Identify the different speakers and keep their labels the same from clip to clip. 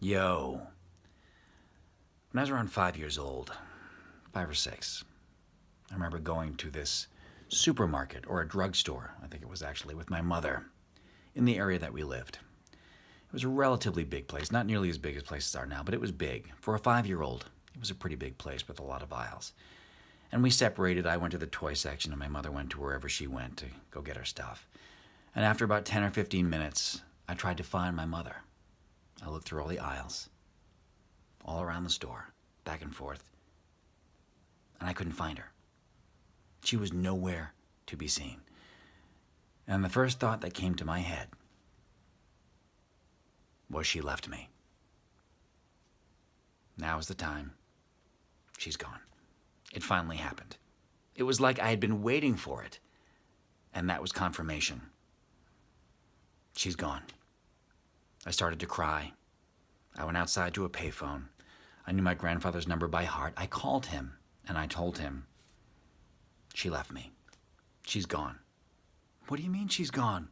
Speaker 1: Yo. When I was around 5 years old, 5 or 6, I remember going to this supermarket or a drugstore, I think it was actually, with my mother in the area that we lived. It was a relatively big place, not nearly as big as places are now, but it was big. For a 5-year-old, it was a pretty big place with a lot of aisles. And we separated. I went to the toy section and my mother went to wherever she went to go get her stuff. And after about 10 or 15 minutes, I tried to find my mother. I looked through all the aisles, all around the store, back and forth, and I couldn't find her. She was nowhere to be seen. And the first thought that came to my head was she left me. Now is the time. She's gone. It finally happened. It was like I had been waiting for it, and that was confirmation. She's gone. I started to cry. I went outside to a payphone. I knew my grandfather's number by heart. I called him, and I told him, she left me. She's gone. What do you mean she's gone?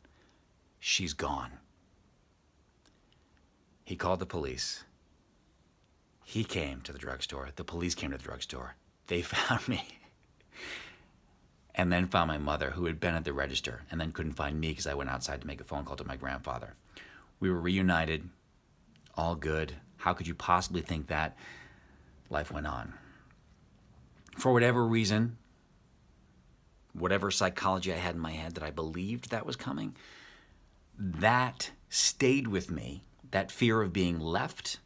Speaker 1: She's gone. He called the police. He came to the drugstore. The police came to the drugstore. They found me. And then found my mother, who had been at the register, and then couldn't find me because I went outside to make a phone call to my grandfather. We were reunited, all good. How could you possibly think that? Life went on. For whatever reason, whatever psychology I had in my head that I believed that was coming, that stayed with me. That fear of being left,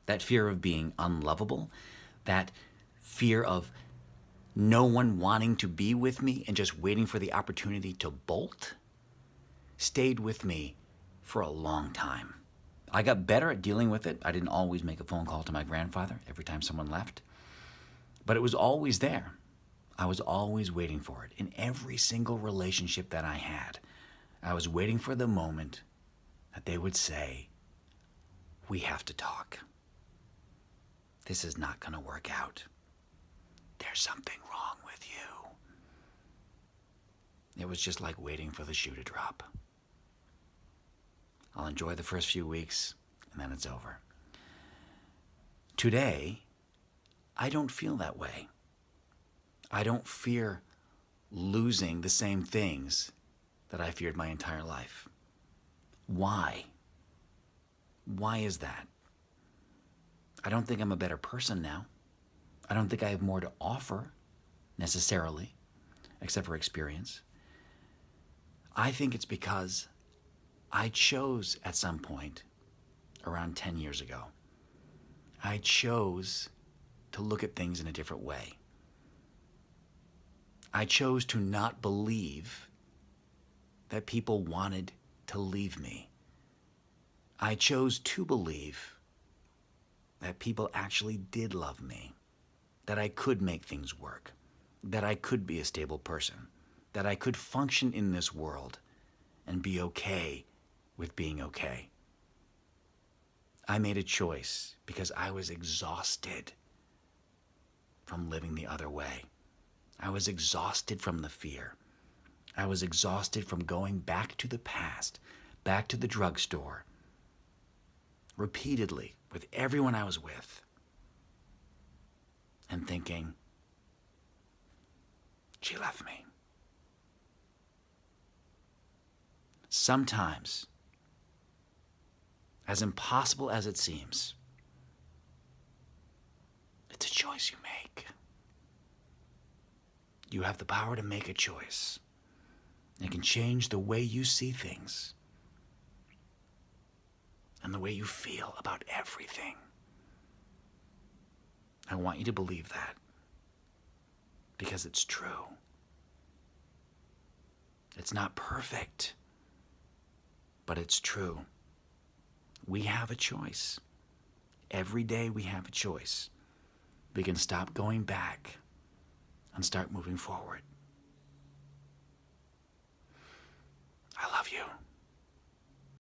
Speaker 1: that fear of being unlovable, that fear of no one wanting to be with me and just waiting for the opportunity to bolt, stayed with me for a long time. I got better at dealing with it. I didn't always make a phone call to my grandfather every time someone left, but it was always there. I was always waiting for it. In every single relationship that I had, I was waiting for the moment that they would say, we have to talk. This is not going to work out. There's something wrong with you. It was just like waiting for the shoe to drop. I'll enjoy the first few weeks, and then it's over. Today, I don't feel that way. I don't fear losing the same things that I feared my entire life. Why? Why is that? I don't think I'm a better person now. I don't think I have more to offer, necessarily, except for experience. I think it's because I chose at some point, around 10 years ago, I chose to look at things in a different way. I chose to not believe that people wanted to leave me. I chose to believe that people actually did love me, that I could make things work, that I could be a stable person, that I could function in this world and be okay with being okay. I made a choice because I was exhausted from living the other way. I was exhausted from the fear. I was exhausted from going back to the past, back to the drugstore, repeatedly with everyone I was with, and thinking, she left me. Sometimes, as impossible as it seems, it's a choice you make. You have the power to make a choice. It can change the way you see things and the way you feel about everything. I want you to believe that because it's true. It's not perfect, but it's true. We have a choice. Every day we have a choice. We can stop going back and start moving forward. I love you.